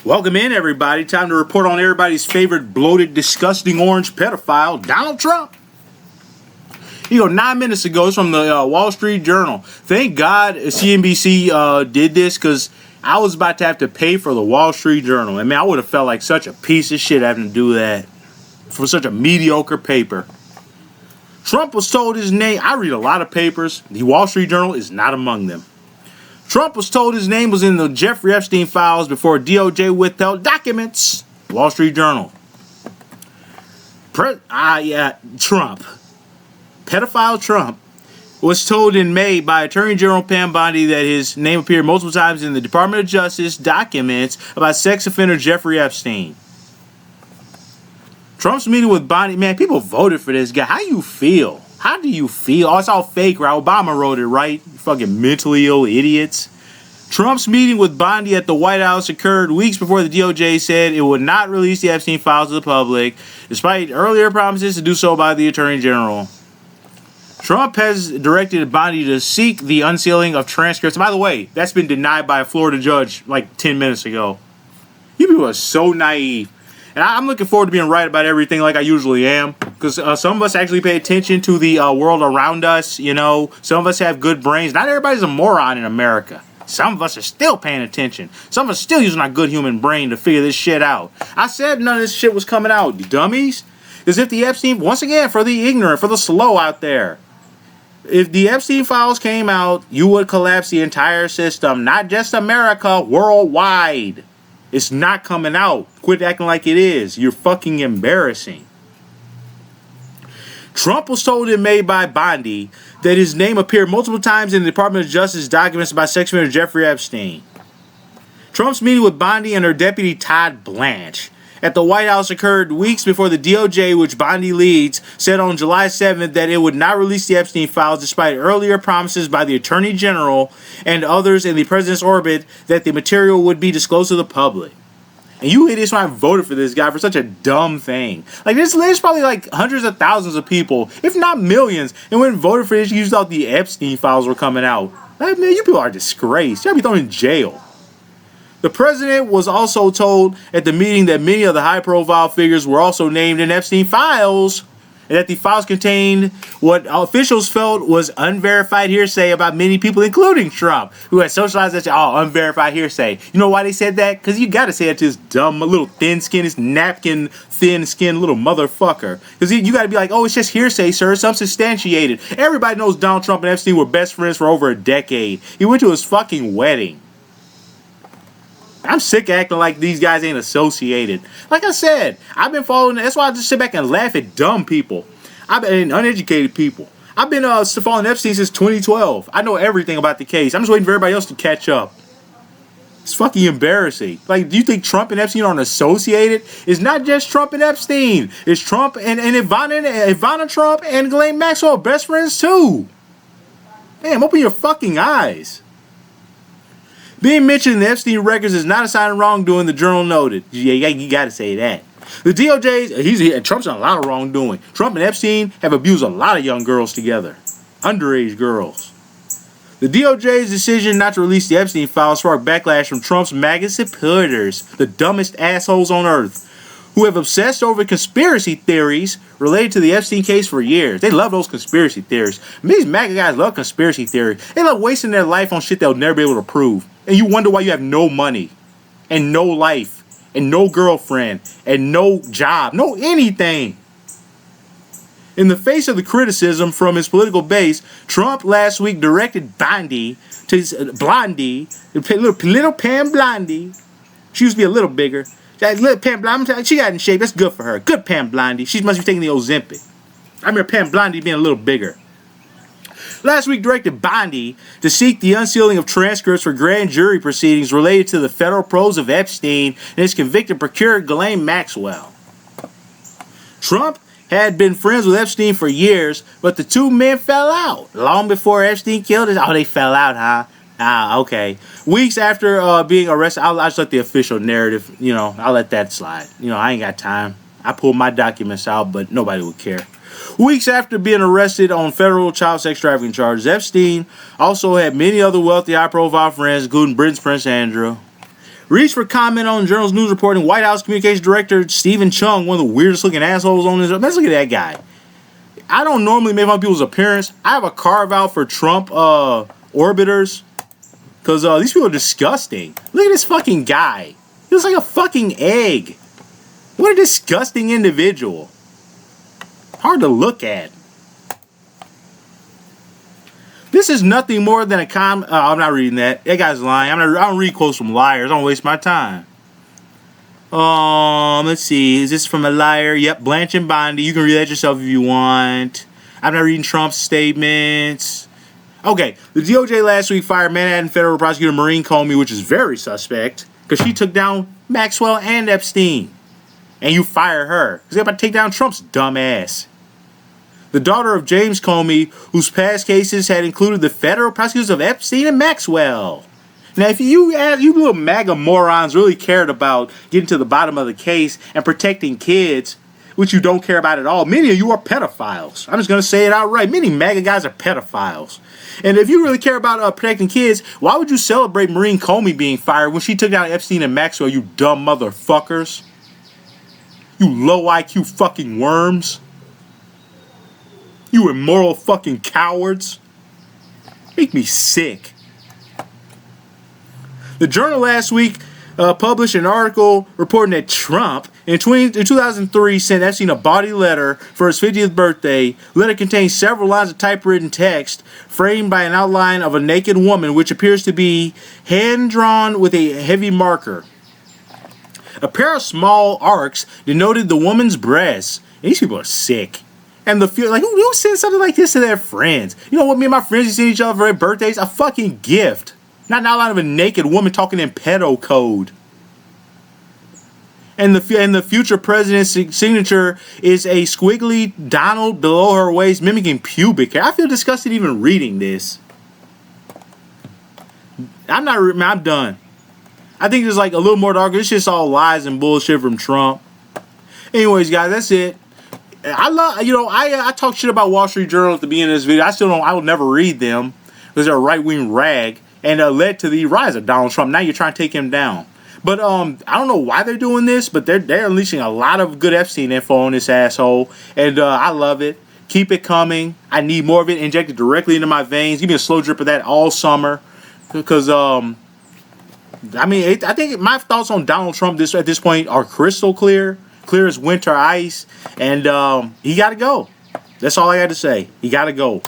Welcome in, everybody. Time to report on everybody's favorite bloated, disgusting orange pedophile, Donald Trump. 9 minutes ago, it's from the Wall Street Journal. Thank God CNBC did this, because I was about to have to pay for the Wall Street Journal. I would have felt like such a piece of shit having to do that for such a mediocre paper. Trump was told his name. I read a lot of papers. The Wall Street Journal is not among them. Trump was told his name was in the Jeffrey Epstein files before DOJ withheld documents. Wall Street Journal. Trump. Pedophile Trump was told in May by Attorney General Pam Bondi that his name appeared multiple times in the Department of Justice documents about sex offender Jeffrey Epstein. Trump's meeting with Bondi, man, people voted for this guy. How you feel? How do you feel? Oh, it's all fake, right? Obama wrote it, right? You fucking mentally ill idiots. Trump's meeting with Bondi at the White House occurred weeks before the DOJ said it would not release the Epstein files to the public, despite earlier promises to do so by the Attorney General. Trump has directed Bondi to seek the unsealing of transcripts. By the way, that's been denied by a Florida judge like 10 minutes ago. You people are so naive. And I'm looking forward to being right about everything like I usually am. Because some of us actually pay attention to the world around us. Some of us have good brains. Not everybody's a moron in America. Some of us are still paying attention. Some of us still using our good human brain to figure this shit out. I said none of this shit was coming out, you dummies. As if the Epstein, once again, for the ignorant, for the slow out there. If the Epstein files came out, you would collapse the entire system. Not just America, worldwide. It's not coming out. Quit acting like it is. You're fucking embarrassing. Trump was told in May by Bondi that his name appeared multiple times in the Department of Justice documents about sex offender Jeffrey Epstein. Trump's meeting with Bondi and her deputy Todd Blanche at the White House occurred weeks before the DOJ, which Bondi leads, said on July 7th that it would not release the Epstein files despite earlier promises by the Attorney General and others in the president's orbit that the material would be disclosed to the public. And you idiots might have voted for this guy for such a dumb thing. Like, there's probably like hundreds of thousands of people, if not millions, and when voted for this, you thought the Epstein files were coming out. Like, man, you people are disgraced. You gotta be thrown in jail. The president was also told at the meeting that many of the high-profile figures were also named in Epstein files, and that the files contained what officials felt was unverified hearsay about many people, including Trump, who had socialized that unverified hearsay. You know why they said that? Because you got to say that to this dumb, little thin-skinned, this napkin, thin-skinned little motherfucker. Because you got to be like, oh, it's just hearsay, sir. It's unsubstantiated. Everybody knows Donald Trump and Epstein were best friends for over a decade. He went to his fucking wedding. I'm sick of acting like these guys ain't associated. Like I said, I've been following. That's why I just sit back and laugh at dumb people. I've been uneducated people. I've been following Epstein since 2012. I know everything about the case. I'm just waiting for everybody else to catch up. It's fucking embarrassing. Like, do you think Trump and Epstein aren't associated? It's not just Trump and Epstein. It's Trump and Ivana Trump and Ghislaine Maxwell, best friends too. Damn, open your fucking eyes. Being mentioned in the Epstein records is not a sign of wrongdoing, the Journal noted. Yeah, you gotta say that. The DOJ, Trump's done a lot of wrongdoing. Trump and Epstein have abused a lot of young girls together. Underage girls. The DOJ's decision not to release the Epstein files sparked backlash from Trump's MAGA supporters, the dumbest assholes on earth, who have obsessed over conspiracy theories related to the Epstein case for years. They love those conspiracy theories. These MAGA guys love conspiracy theories. They love wasting their life on shit they'll never be able to prove. And you wonder why you have no money, and no life, and no girlfriend, and no job, no anything. In the face of the criticism from his political base, Trump last week directed Blondie, little Pam Blondie. She used to be a little bigger. That little Pam Blondie, she got in shape. That's good for her. Good Pam Blondie. She must be taking the Ozempic. I remember Pam Blondie being a little bigger. Last week directed Bondi to seek the unsealing of transcripts for grand jury proceedings related to the federal probes of Epstein and his convicted procurer Ghislaine Maxwell. Trump had been friends with Epstein for years, but the two men fell out long before Epstein killed his. Oh, they fell out, huh? Ah, okay. Weeks after being arrested, I'll just let the official narrative, I'll let that slide. I ain't got time. I pulled my documents out, but nobody would care. Weeks after being arrested on federal child sex trafficking charges, Epstein also had many other wealthy, high-profile friends, including Britain's Prince Andrew. Reached for comment on the Journal's news reporting. White House Communications Director Stephen Chung, one of the weirdest looking assholes on this. Let's look at that guy. I don't normally make fun of people's appearance. I have a carve out for Trump orbiters. Because these people are disgusting. Look at this fucking guy. He looks like a fucking egg. What a disgusting individual. Hard to look at. This is nothing more than a I'm not reading that. That guy's lying. I don't read quotes from liars. I don't waste my time. Let's see. Is this from a liar? Yep, Blanche and Bondi. You can read that yourself if you want. I'm not reading Trump's statements. Okay, the DOJ last week fired Manhattan federal prosecutor Maureen Comey, which is very suspect, because she took down Maxwell and Epstein. And you fire her, because they're about to take down Trump's dumb ass. The daughter of James Comey, whose past cases had included the federal prosecutors of Epstein and Maxwell. Now, if you little MAGA morons really cared about getting to the bottom of the case and protecting kids, which you don't care about at all, many of you are pedophiles. I'm just going to say it outright. Many MAGA guys are pedophiles. And if you really care about protecting kids, why would you celebrate Maureen Comey being fired when she took down Epstein and Maxwell, you dumb motherfuckers? You low IQ fucking worms. You immoral fucking cowards. Make me sick. The Journal last week published an article reporting that Trump in 2003 sent Epstein a body letter for his 50th birthday. The letter contains several lines of typewritten text framed by an outline of a naked woman, which appears to be hand-drawn with a heavy marker. A pair of small arcs denoted the woman's breasts. And these people are sick. And who sends something like this to their friends? You know what? Me and my friends used to send each other for their birthdays? A fucking gift. Not an outline of a naked woman talking in pedo code. And the future president's signature is a squiggly Donald below her waist, mimicking pubic hair. I feel disgusted even reading this. I'm done. I think there's like a little more darker. It's just all lies and bullshit from Trump. Anyways, guys, that's it. I talk shit about Wall Street Journal at the beginning of this video. I will never read them because they're a right-wing rag and led to the rise of Donald Trump. Now you're trying to take him down. But I don't know why they're doing this, but they're unleashing a lot of good Epstein info on this asshole, and I love it. Keep it coming. I need more of it injected directly into my veins. Give me a slow drip of that all summer, because I think my thoughts on Donald Trump at this point are crystal clear as winter ice, and he got to go. That's all I got to say. He got to go.